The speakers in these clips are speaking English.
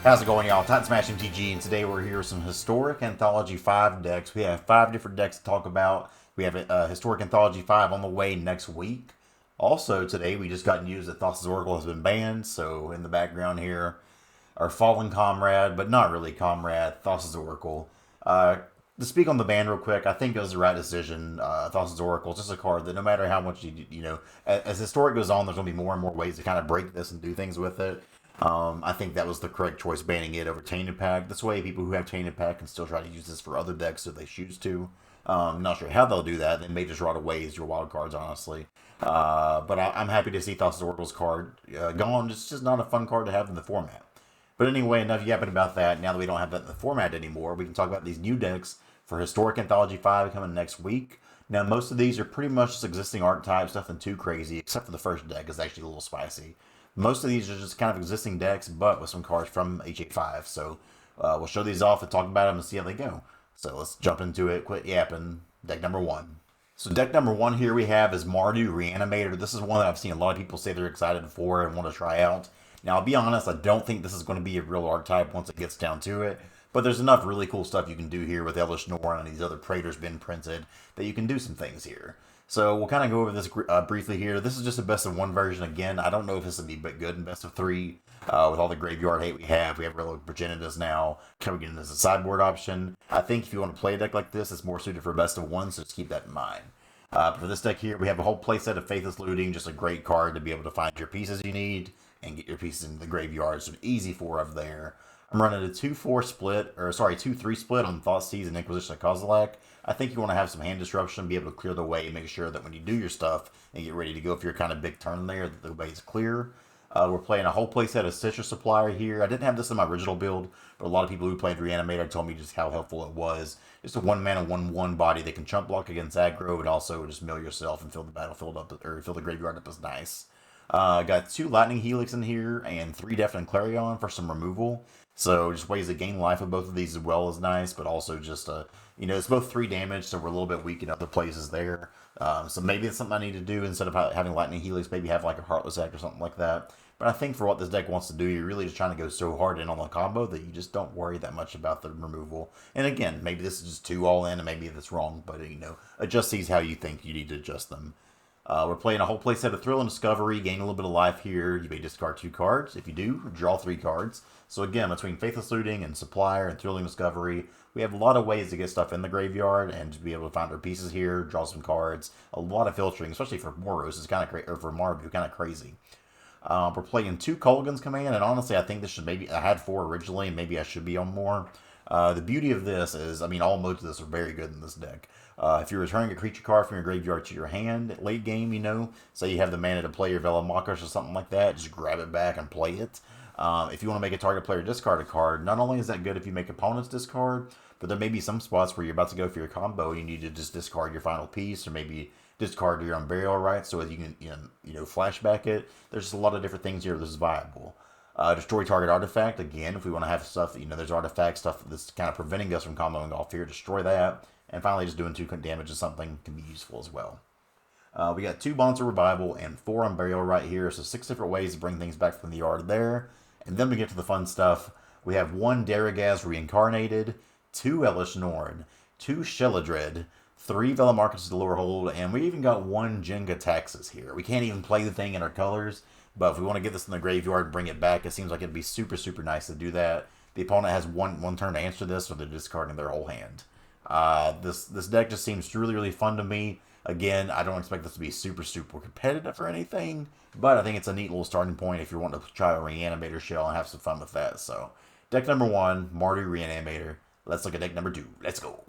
How's it going, y'all? Titan Smash MTG, and today we're here with some Historic Anthology V decks. We have 5 different decks to talk about. We have Historic Anthology V on the way next week. Also, today we just got news that Thassas Oracle has been banned, so in the background here, our fallen comrade, but not really comrade, Thassas Oracle. To speak on the ban real quick, I think it was the right decision. Thassas Oracle is just a card that no matter how much as Historic goes on, there's going to be more and more ways to kind of break this and do things with it. I think that was the correct choice, banning it over Tainted Pack. This way, people who have Tainted Pack can still try to use this for other decks if they choose to. I'm not sure how they'll do that. They may just rot away as your wild cards, honestly. But I'm happy to see Thassas Oracle's card gone. It's just not a fun card to have in the format. But anyway, enough yapping about that. Now that we don't have that in the format anymore, we can talk about these new decks for Historic Anthology V coming next week. Now, most of these are pretty much just existing archetypes, nothing too crazy, except for the first deck is actually a little spicy. Most of these are just kind of existing decks, but with some cards from HA5. So we'll show these off and talk about them and see how they go. So let's jump into it. Quit yapping. Deck number 1. So deck number 1 here we have is Mardu Reanimator. This is one that I've seen a lot of people say they're excited for and want to try out. Now, I'll be honest, I don't think this is going to be a real archetype once it gets down to it. But there's enough really cool stuff you can do here with Elesh Norn and these other Praetors been printed that you can do some things here. So we'll kind of go over this briefly here. This is just a best of 1 version. Again, I don't know if this would be good in best of 3 with all the graveyard hate we have. We have Relic Progenitus now coming in as a sideboard option. I think if you want to play a deck like this, it's more suited for best of 1, so just keep that in mind. For this deck here, we have a whole playset of Faithless Looting, just a great card to be able to find your pieces you need and get your pieces into the graveyard. So an easy 4 of there. I'm running a 2-4 split, or sorry, 2-3 split on Thoughtseize and Inquisition of Kozilek. I think you want to have some hand disruption, be able to clear the way, make sure that when you do your stuff and get ready to go for your kind of big turn there, that the way is clear. We're playing a whole playset of Citrus Supplier here. I didn't have this in my original build, but a lot of people who played Reanimator told me just how helpful it was. Just a 1-mana 1/1 body that can chump block against aggro, and also just mill yourself and fill the battlefield up, or fill the graveyard up is nice. Got 2 Lightning Helix in here and 3 Deafening Clarion for some removal. So just ways to gain life with both of these as well is nice, but also just it's both 3 damage, so we're a little bit weak in other places there. So maybe it's something I need to do instead of having Lightning Helix, maybe have like a Heartless Act or something like that. But I think for what this deck wants to do, you're really just trying to go so hard in on the combo that you just don't worry that much about the removal. And again, maybe this is just too all in, and maybe that's wrong, but adjust these how you think you need to adjust them. We're playing a whole playset of Thrill and Discovery, gain a little bit of life here. You may discard 2 cards. If you do, draw 3 cards. So again, between Faithless Looting and Supplier and Thrilling Discovery, we have a lot of ways to get stuff in the graveyard and to be able to find our pieces here, draw some cards. A lot of filtering, especially for Moros, is kind of crazy, or for Mardu, kind of crazy. We're playing 2 Kolaghan's Command, and honestly, I think this should I had 4 originally, and maybe I should be on more. The beauty of this is, all modes of this are very good in this deck. If you're returning a creature card from your graveyard to your hand late game, say you have the mana to play your Velomachus or something like that, just grab it back and play it. If you want to make a target player discard a card, not only is that good if you make opponents discard, but there may be some spots where you're about to go for your combo and you need to just discard your final piece, or maybe discard your Unburial Rites so that you can flashback it. There's just a lot of different things here this is viable. Destroy target artifact. Again, if we want to have stuff, there's artifact stuff that's kind of preventing us from comboing off here, destroy that. And finally, just doing 2 damage to something can be useful as well. We got 2 Bonds of Revival and 4 Unburial right here, so 6 different ways to bring things back from the yard there. And then we get to the fun stuff. We have 1 Daragaz Reincarnated, 2 Elesh Norn, 2 Sheladred, 3 Velomachus to lower hold, and we even got 1 Jenga Taxes here. We can't even play the thing in our colors, but if we want to get this in the graveyard and bring it back, it seems like it'd be super, super nice to do that. The opponent has one turn to answer this, or they're discarding their whole hand. This deck just seems really, really fun to me. Again, I don't expect this to be super, super competitive or anything, but I think it's a neat little starting point if you're wanting to try a Reanimator shell and have some fun with that. So, deck number 1, Mardu Reanimator. Let's look at deck number 2. Let's go.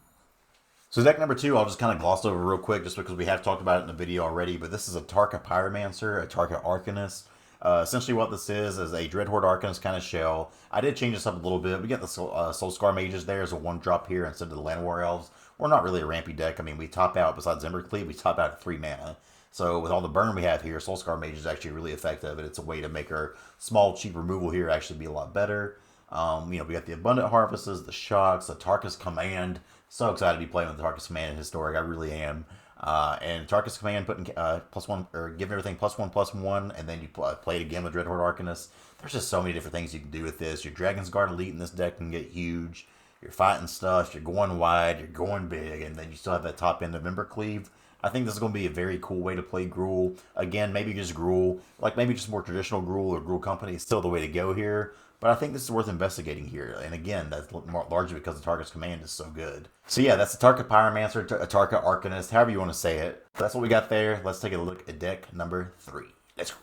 So deck number 2, I'll just kind of gloss over real quick just because we have talked about it in the video already, but this is Atarka Pyromancer, Atarka Arcanist. Essentially what this is a Dreadhorde Arcanist kind of shell. I did change this up a little bit. We got the Soulscar Mages there as a 1-drop here instead of the Llanowar Elves. We're not really a rampy deck. We top out, besides Embercleave, we top out at 3 mana. So with all the burn we have here, Soulscar Mage is actually really effective, and it's a way to make our small, cheap removal here actually be a lot better. We got the Abundant Harvests, the Shocks, the Tarkus Command. So excited to be playing with the Tarkus Command in Historic. I really am. And Atarka's Command putting +1 or giving everything +1/+1, and then you play it again with Dreadhorde Arcanist. There's just so many different things you can do with this. Your Dragon's Guard Elite in this deck can get huge. You're fighting stuff. You're going wide. You're going big, and then you still have that top end of Ember Cleave. I think this is going to be a very cool way to play Gruul. Again, maybe just Gruul, like maybe just more traditional Gruul or Gruul Company is still the way to go here. But I think this is worth investigating here. And again, that's largely because Atarka's Command is so good. So yeah, that's Atarka Pyromancer, Atarka Arcanist, however you want to say it. That's what we got there. Let's take a look at deck number 3. Let's go.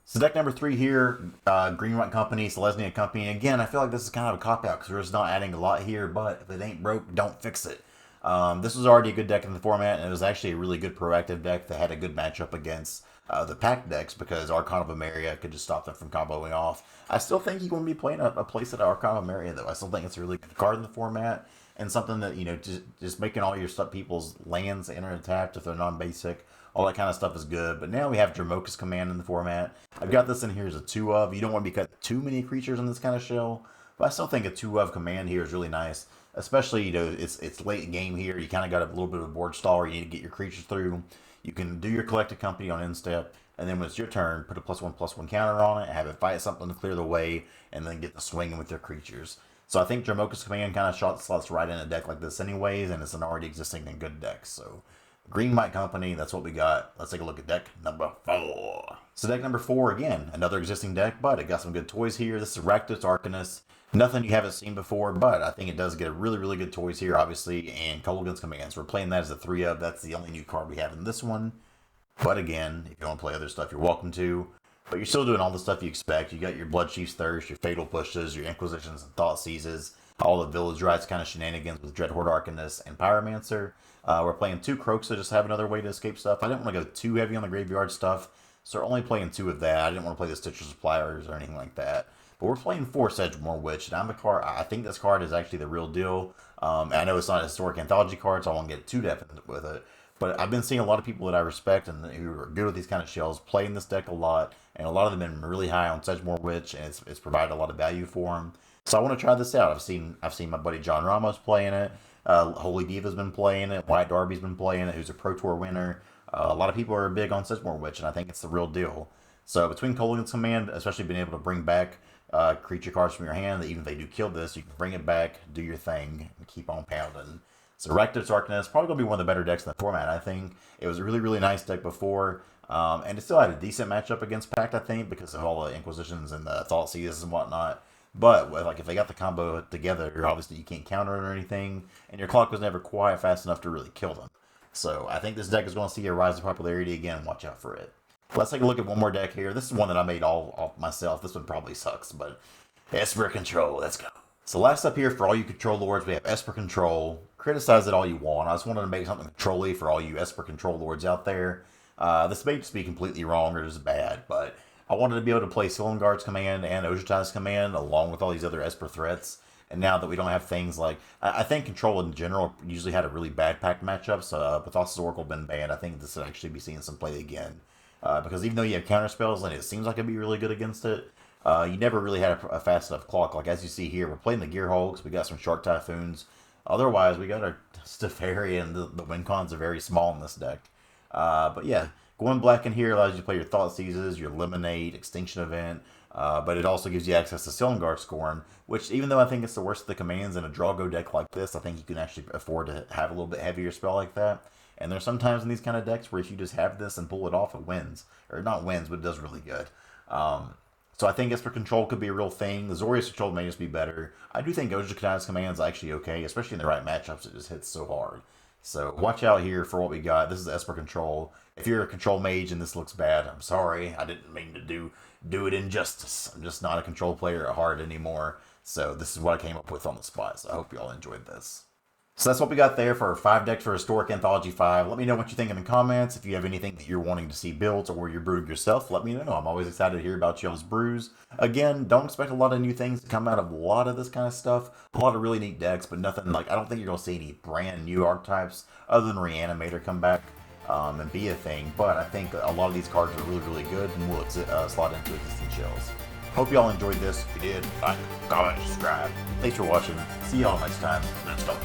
So deck number 3 here, Green-White Company, Selesnya Company. And again, I feel like this is kind of a cop-out because we're just not adding a lot here. But if it ain't broke, don't fix it. This was already a good deck in the format, and it was actually a really good proactive deck that had a good matchup against the pack decks because Archon of Emeria could just stop them from comboing off. I still think you want to be playing a playset of Archon of Emeria, though. I still think it's a really good card in the format and something that, you know, just making all your people's lands enter and tapped if they're non-basic. All that kind of stuff is good. But now we have Dromoka's Command in the format. I've got this in here as a 2 of. You don't want to be cutting too many creatures in this kind of shell, but I still think a 2 of Command here is really nice. Especially, you know, it's late game here. You kind of got a little bit of a board stall where you need to get your creatures through. You can do your Collected Company on end step, and then when it's your turn, put a +1/+1 counter on it, have it fight something to clear the way, and then get the swinging with your creatures. So I think Dromoka's Command kind of slots right in a deck like this anyways, and it's an already existing and good deck. So Green-White Company, that's what we got. Let's take a look at deck number 4. So deck number 4, again, another existing deck, but it got some good toys here. This is Rakdos Arcanist. Nothing you haven't seen before, but I think it does get a really, really good toys here, obviously, and Kolaghan's Commands. We're playing that as a 3 of. That's the only new card we have in this one. But again, if you want to play other stuff, you're welcome to. But you're still doing all the stuff you expect. You got your Bloodchief's Thirst, your Fatal Pushes, your Inquisitions and Thought Seizes, all the Village Rites kind of shenanigans with Dreadhorde Arcanist and Pyromancer. We're playing 2 Croaks to just have another way to escape stuff. I didn't want to go too heavy on the graveyard stuff, so we're only playing 2 of that. I didn't want to play the Stitcher Suppliers or anything like that. But we're playing 4 Sedgemoor Witch, and I think this card is actually the real deal. I know it's not a Historic Anthology card, so I won't get too depth with it. But I've been seeing a lot of people that I respect and who are good with these kind of shells playing this deck a lot, and a lot of them have been really high on Sedgemoor Witch, and it's provided a lot of value for them. So I want to try this out. I've seen my buddy John Ramos playing it. Holy Diva's been playing it. Wyatt Darby's been playing it, who's a Pro Tour winner. A lot of people are big on Sedgemoor Witch, and I think it's the real deal. So between Kolaghan's Command, especially being able to bring back creature cards from your hand, that even if they do kill this, you can bring it back, do your thing, and keep on pounding. So Rakdos Arcanist, probably going to be one of the better decks in the format, I think. It was a really, really nice deck before, and it still had a decent matchup against Pact, I think, because of all the Inquisitions and the Thought Seizes and whatnot. But like if they got the combo together, obviously you can't counter it or anything, and your clock was never quite fast enough to really kill them. So I think this deck is going to see a rise in popularity again. Watch out for it. Let's take a look at one more deck here. This is one that I made all myself. This one probably sucks, but Esper Control. Let's go. So last up here for all you Control Lords, we have Esper Control. Criticize it all you want. I just wanted to make something control-y for all you Esper Control Lords out there. This may just be completely wrong or just bad, but I wanted to be able to play Silumgar's Command and Ojutai's Command along with all these other Esper threats. And now that we don't have things like... I think Control in general usually had a really bad pack matchup, so with Thassas Oracle been banned, I think this would actually be seeing some play again. Because even though you have counter spells and it seems like it'd be really good against it, you never really had a fast enough clock. Like as you see here, we're playing the Gearhogs, we got some Shark Typhoons. Otherwise, we got our Stefari, and the win cons are very small in this deck. But yeah, going black in here allows you to play your Thought Seizes, your Eliminate, Extinction Event, but it also gives you access to Silumgar Scorn, which even though I think it's the worst of the commands in a draw-go deck like this, I think you can actually afford to have a little bit heavier spell like that. And there's sometimes in these kind of decks where if you just have this and pull it off, it wins. Or not wins, but it does really good. So I think Esper Control could be a real thing. The Zorius Control may just be better. I do think Ojutai's Command is actually okay, especially in the right matchups. It just hits so hard. So watch out here for what we got. This is Esper Control. If you're a Control Mage and this looks bad, I'm sorry. I didn't mean to do it injustice. I'm just not a Control player at heart anymore. So this is what I came up with on the spot. So I hope you all enjoyed this. So that's what we got there for our 5 decks for Historic Anthology 5. Let me know what you think in the comments. If you have anything that you're wanting to see built or you're brewing yourself, let me know. I'm always excited to hear about y'all's brews. Again, don't expect a lot of new things to come out of a lot of this kind of stuff. A lot of really neat decks, but nothing like, I don't think you're going to see any brand new archetypes other than Reanimator come back and be a thing. But I think a lot of these cards are really, really good and will slot into existing shells. Hope y'all enjoyed this. If you did, like, comment, subscribe. Thanks for watching. See y'all next time. Let's go.